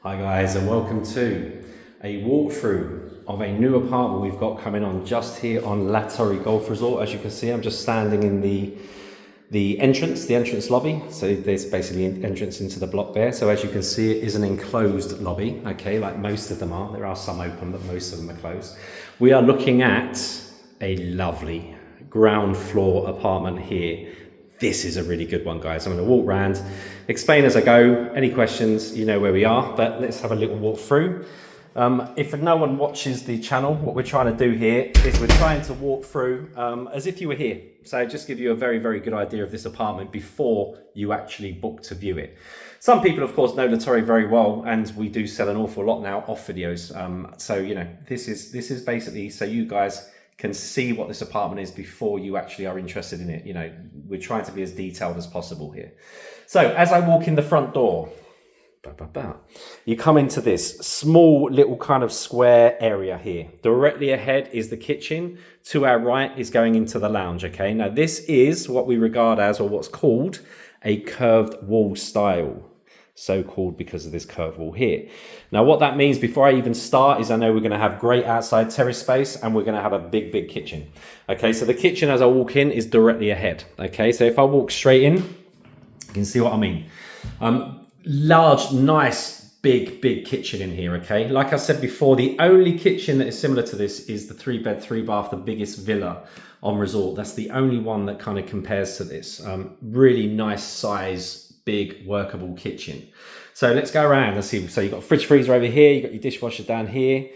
Hi guys, and welcome to a walkthrough of a new apartment we've got coming on just here on Torre Golf Resort. As you can see, I'm just standing in the entrance lobby. So there's basically an entrance into the block there. So as you can see, it is an enclosed lobby, okay, like most of them are. There are some open, but most of them are closed. We are looking at a lovely ground floor apartment here. This is a really good one, guys. I'm going to walk around, explain as I go. Any questions, you know where we are, but let's have a little walk through. If no one watches the channel, what we're trying to do here is we're trying to walk through as if you were here. So just give you a very, very good idea of this apartment before you actually book to view it. Some people, of course, know the Torre very well, and we do sell an awful lot now off videos. So, you know, this is basically so you guys can see what this apartment is before you actually are interested in it. You know, we're trying to be as detailed as possible here. So as I walk in the front door, you come into this small little kind of square area here. Directly ahead is the kitchen. To our right is going into the lounge, okay? Now this is what we regard as, or what's called, a curved wall style. So called because of this curved wall here. Now what that means before I even start is I know we're going to have great outside terrace space and we're going to have a big kitchen. Okay, so the kitchen as I walk in is directly ahead. Okay, so if I walk straight in, you can see what I mean. Large, nice, big kitchen in here, okay? Like I said before, the only kitchen that is similar to this is the 3-bed, 3-bath, the biggest villa on resort. That's the only one that kind of compares to this. Really nice size, big workable kitchen. So let's go around and see. So you've got a fridge freezer over here, you've got your dishwasher down here,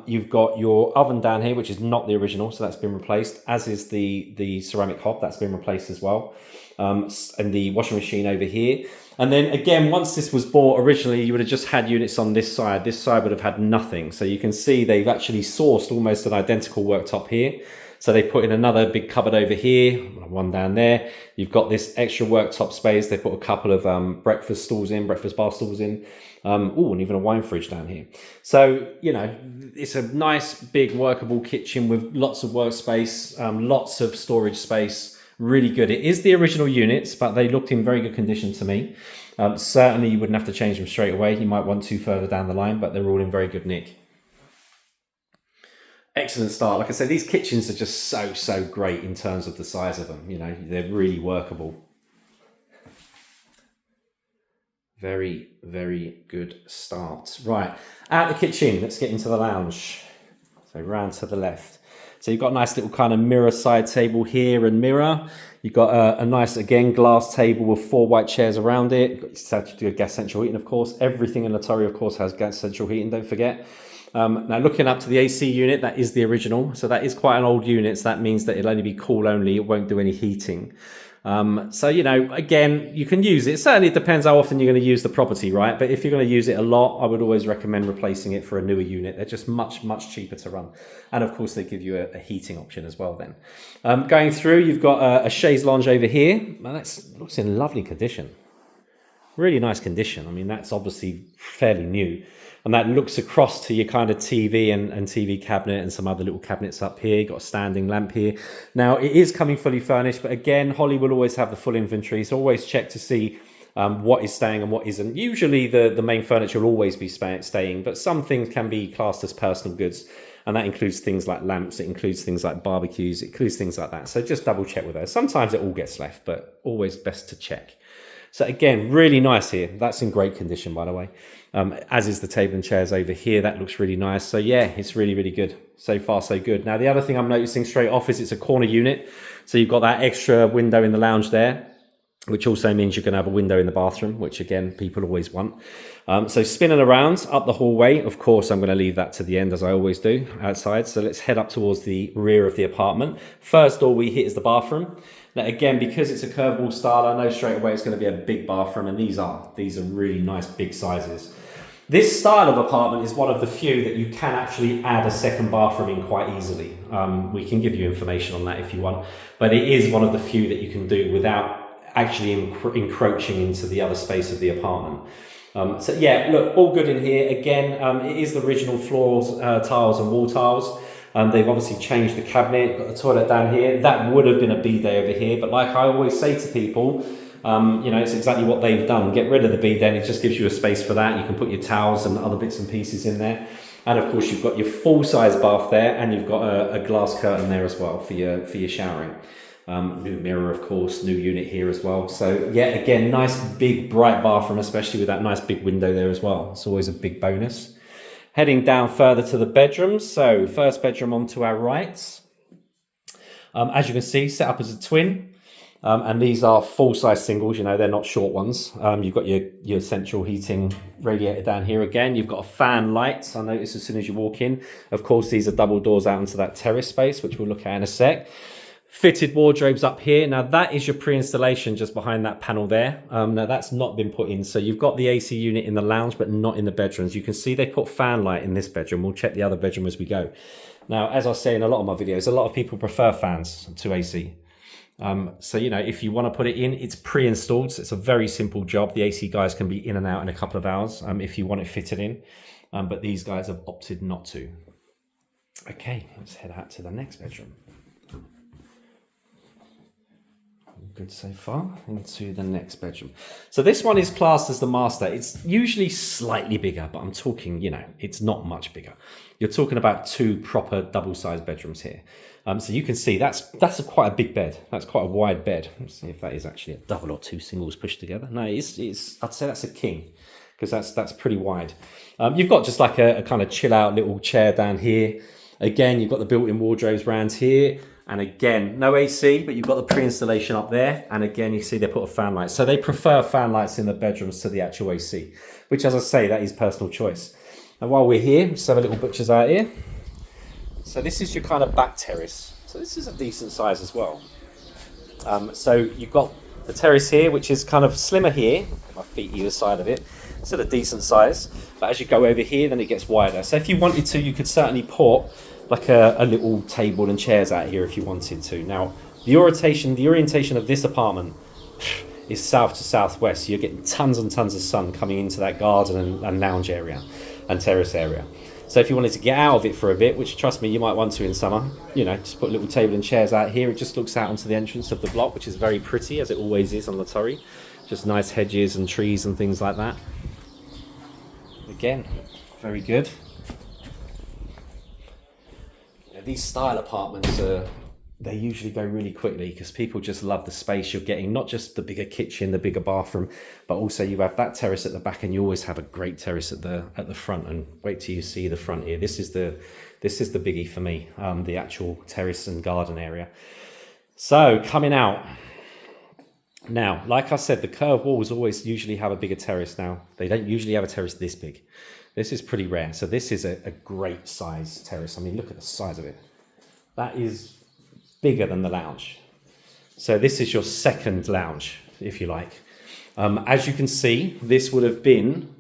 you've got your oven down here, which is not the original, so that's been replaced, as is the ceramic hob, that's been replaced as well, and the washing machine over here. And then again, once this was bought originally, you would have just had units on this side would have had nothing. So you can see they've actually sourced almost an identical worktop here. So they put in another big cupboard over here, one down there. You've got this extra worktop space. They put a couple of breakfast bar stools in. And even a wine fridge down here. So, you know, it's a nice, big, workable kitchen with lots of workspace, lots of storage space. Really good. It is the original units, but they looked in very good condition to me. Certainly, you wouldn't have to change them straight away. You might want to further down the line, but they're all in very good nick. Excellent start. Like I said, these kitchens are just so great in terms of the size of them. You know, they're really workable. Very, very good start. Right, out the kitchen, let's get into the lounge. So round to the left. So you've got a nice little kind of mirror side table here and mirror. You've got a nice, again, glass table with 4 white chairs around it. You've got your gas central heating, of course. Everything in the Torre, of course, has gas central heating, don't forget. Now looking up to the AC unit, that is the original. So that is quite an old unit. So that means that it'll only be cool only. It won't do any heating. So, you know, again, you can use it. Certainly it depends how often you're going to use the property, right? But if you're going to use it a lot, I would always recommend replacing it for a newer unit. They're just much cheaper to run. And of course, they give you a heating option as well then. Going through, you've got a chaise lounge over here. Well, that looks in lovely condition. Really nice condition. I mean, that's obviously fairly new. And that looks across to your kind of TV and TV cabinet and some other little cabinets up here. You've got a standing lamp here. Now, it is coming fully furnished, but again, Holly will always have the full inventory. So always check to see what is staying and what isn't. Usually the main furniture will always be staying, but some things can be classed as personal goods. And that includes things like lamps, it includes things like barbecues, it includes things like that. So just double check with those. Sometimes it all gets left, but always best to check. So again, really nice here. That's in great condition, by the way. As is the table and chairs over here. That looks really nice. So yeah, it's really good. So far, so good. Now, the other thing I'm noticing straight off is it's a corner unit. So you've got that extra window in the lounge there, which also means you're going to have a window in the bathroom, which again, people always want. So spinning around up the hallway, of course, I'm going to leave that to the end as I always do outside. So let's head up towards the rear of the apartment. First door we hit is the bathroom. Now again, because it's a curved wall style, I know straight away it's going to be a big bathroom, and these are really nice big sizes. This style of apartment is one of the few that you can actually add a second bathroom in quite easily. We can give you information on that if you want, but it is one of the few that you can do without actually encroaching into the other space of the apartment. So yeah, look, all good in here. Again, it is the original floors, tiles and wall tiles. They've obviously changed the cabinet, got the toilet down here. That would have been a bidet over here, but like I always say to people, You know, it's exactly what they've done. Get rid of the bidden, it just gives you a space for that. You can put your towels and other bits and pieces in there. And of course, you've got your full-size bath there, and you've got a glass curtain there as well for your showering. New mirror, of course, new unit here as well. So yeah, again, nice big bright bathroom, especially with that nice big window there as well. It's always a big bonus. Heading down further to the bedrooms. So first bedroom onto our right. As you can see, set up as a twin. And these are full-size singles, you know, they're not short ones. You've got your central heating radiator down here again. You've got a fan light, I notice as soon as you walk in. Of course, these are double doors out into that terrace space, which we'll look at in a sec. Fitted wardrobes up here. Now that is your pre-installation just behind that panel there. Now that's not been put in. So you've got the AC unit in the lounge, but not in the bedrooms. You can see they put fan light in this bedroom. We'll check the other bedroom as we go. Now, as I say in a lot of my videos, a lot of people prefer fans to AC. So, you know, if you want to put it in, it's pre-installed. So it's a very simple job. The AC guys can be in and out in a couple of hours if you want it fitted in. But these guys have opted not to. Okay, let's head out to the next bedroom. Good so far. Into the next bedroom. So this one is classed as the master. It's usually slightly bigger, but I'm talking, you know, it's not much bigger. You're talking about two proper double-sized bedrooms here. So you can see that's quite a big bed. That's quite a wide bed. Let's see if that is actually a double or two singles pushed together. No, it's I'd say that's a king, because that's pretty wide. You've got just like a kind of chill out little chair down here. Again, you've got the built-in wardrobes around here. And again, no AC, but you've got the pre-installation up there. And again, you see they put a fan light. So they prefer fan lights in the bedrooms to the actual AC, which, as I say, that is personal choice. And while we're here, let's have a little butcher's out here. So this is your kind of back terrace. So this is a decent size as well. So you've got the terrace here, which is kind of slimmer here. My feet either side of it. It's at a decent size. But as you go over here, then it gets wider. So if you wanted to, you could certainly put like a little table and chairs out here if you wanted to. Now, the orientation of this apartment is south to southwest. So you're getting tons and tons of sun coming into that garden and lounge area and terrace area. So if you wanted to get out of it for a bit, which trust me, you might want to in summer, you know, just put a little table and chairs out here. It just looks out onto the entrance of the block, which is very pretty, as it always is on La Torre. Just nice hedges and trees and things like that. Again, very good. These style apartments, they usually go really quickly because people just love the space you're getting, not just the bigger kitchen, the bigger bathroom, but also you have that terrace at the back, and you always have a great terrace at the front. And wait till you see the front here. This is the biggie for me, the actual terrace and garden area. So coming out now, like I said, the curved walls always usually have a bigger terrace. Now they don't usually have a terrace this big. This is pretty rare. So this is a great size terrace. I mean, look at the size of it. That is bigger than the lounge. So this is your second lounge, if you like. As you can see, this would have been,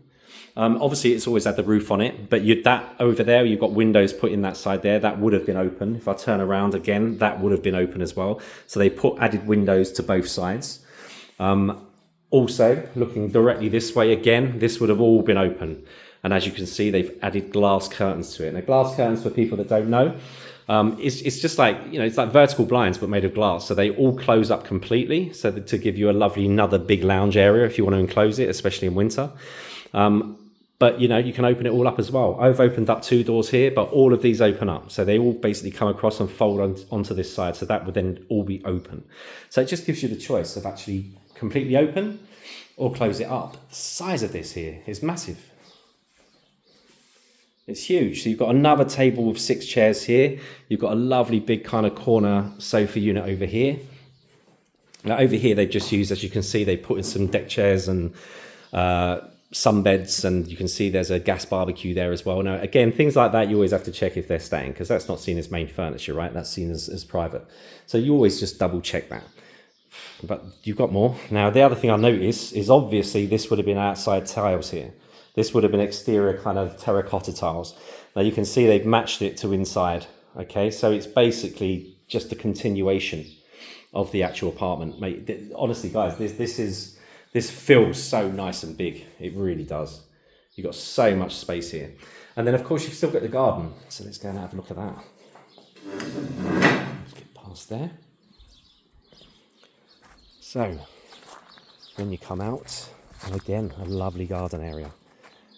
obviously it's always had the roof on it, but that over there, you've got windows put in that side there, that would have been open. If I turn around again, that would have been open as well. So they added windows to both sides. Also, looking directly this way again, this would have all been open. And as you can see, they've added glass curtains to it. Now, glass curtains, for people that don't know, it's just like, you know, it's like vertical blinds, but made of glass. So they all close up completely. So to give you a lovely, another big lounge area if you want to enclose it, especially in winter. But, you know, you can open it all up as well. I've opened up 2 doors here, but all of these open up. So they all basically come across and fold onto this side. So that would then all be open. So it just gives you the choice of actually completely open or close it up. The size of this here is massive. It's huge. So you've got another table with 6 chairs here. You've got a lovely big kind of corner sofa unit over here. Now over here they've just used, as you can see, they put in some deck chairs and sunbeds, and you can see there's a gas barbecue there as well. Now again, things like that you always have to check if they're staying, because that's not seen as main furniture, right? That's seen as private. So you always just double check that. But you've got more. Now the other thing I notice is obviously this would have been outside tiles here. This would have been exterior kind of terracotta tiles. Now you can see they've matched it to inside. Okay, so it's basically just a continuation of the actual apartment. Mate, honestly, guys, this feels so nice and big. It really does. You've got so much space here. And then, of course, you've still got the garden. So let's go and have a look at that. Let's get past there. So when you come out. And again, a lovely garden area.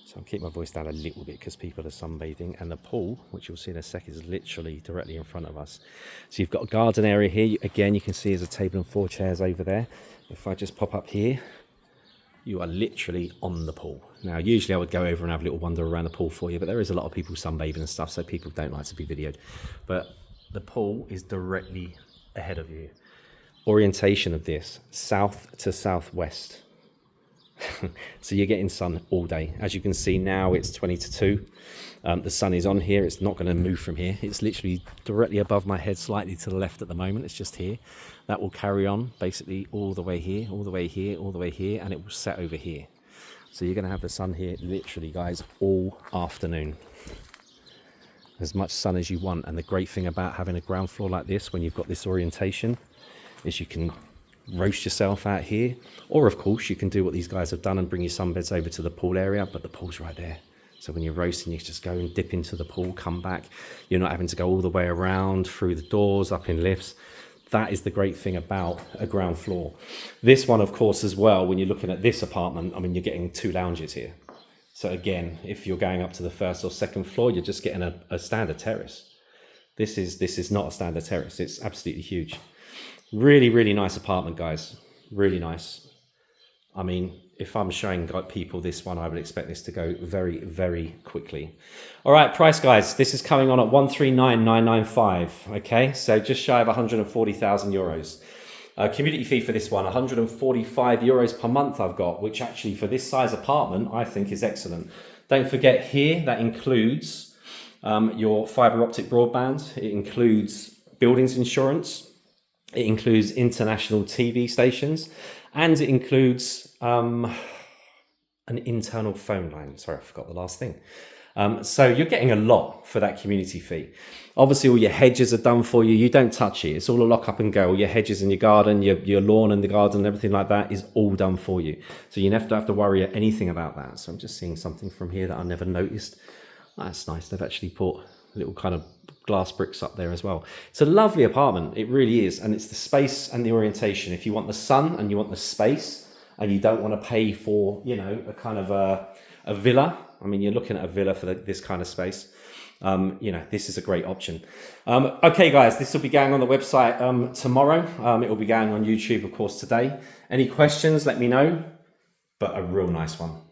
So I'll keep my voice down a little bit because people are sunbathing, and the pool, which you'll see in a sec, is literally directly in front of us. So you've got a garden area here. Again, you can see there's a table and 4 chairs over there. If I just pop up here, you are literally on the pool. Now, usually I would go over and have a little wander around the pool for you, but there is a lot of people sunbathing and stuff, so people don't like to be videoed. But the pool is directly ahead of you. Orientation of this, south to southwest. So you're getting sun all day. As you can see now, it's 20 to 2. The sun is on here. It's not going to move from here. It's literally directly above my head, slightly to the left at the moment. It's just here. That will carry on basically all the way here, all the way here, all the way here, and it will set over here. So you're going to have the sun here literally, guys, all afternoon. As much sun as you want. And the great thing about having a ground floor like this, when you've got this orientation, is you can roast yourself out here, or of course you can do what these guys have done and bring your sunbeds over to the pool area, but the pool's right there. So when you're roasting, you just go and dip into the pool, come back. You're not having to go all the way around, through the doors, up in lifts. That is the great thing about a ground floor. This one, of course, as well, when you're looking at this apartment, I mean, you're getting 2 lounges here. So again, if you're going up to the 1st or 2nd floor, you're just getting a standard terrace. This is not a standard terrace. It's absolutely huge. Really, really nice apartment, guys. Really nice. I mean, if I'm showing people this one, I would expect this to go very, very quickly. All right, price, guys. This is coming on at 139,995. Okay, so just shy of 140,000 euros. Community fee for this one, 145 euros per month I've got, which actually for this size apartment, I think is excellent. Don't forget here, that includes your fiber optic broadband. It includes buildings insurance. It includes international TV stations, and it includes an internal phone line. Sorry, I forgot the last thing. So you're getting a lot for that community fee. Obviously, all your hedges are done for you. You don't touch it. It's all a lock up and go. All your hedges in your garden, your lawn and the garden, everything like that is all done for you. So you never have to worry anything about that. So I'm just seeing something from here that I never noticed. That's nice. They've actually put little kind of glass bricks up there as well. It's a lovely apartment. It really is. And it's the space and the orientation. If you want the sun and you want the space and you don't want to pay for, you know, a kind of a villa. I mean, you're looking at a villa for this kind of space. You know, this is a great option. Okay, guys, this will be going on the website tomorrow. It will be going on YouTube, of course, today. Any questions, let me know. But a real nice one.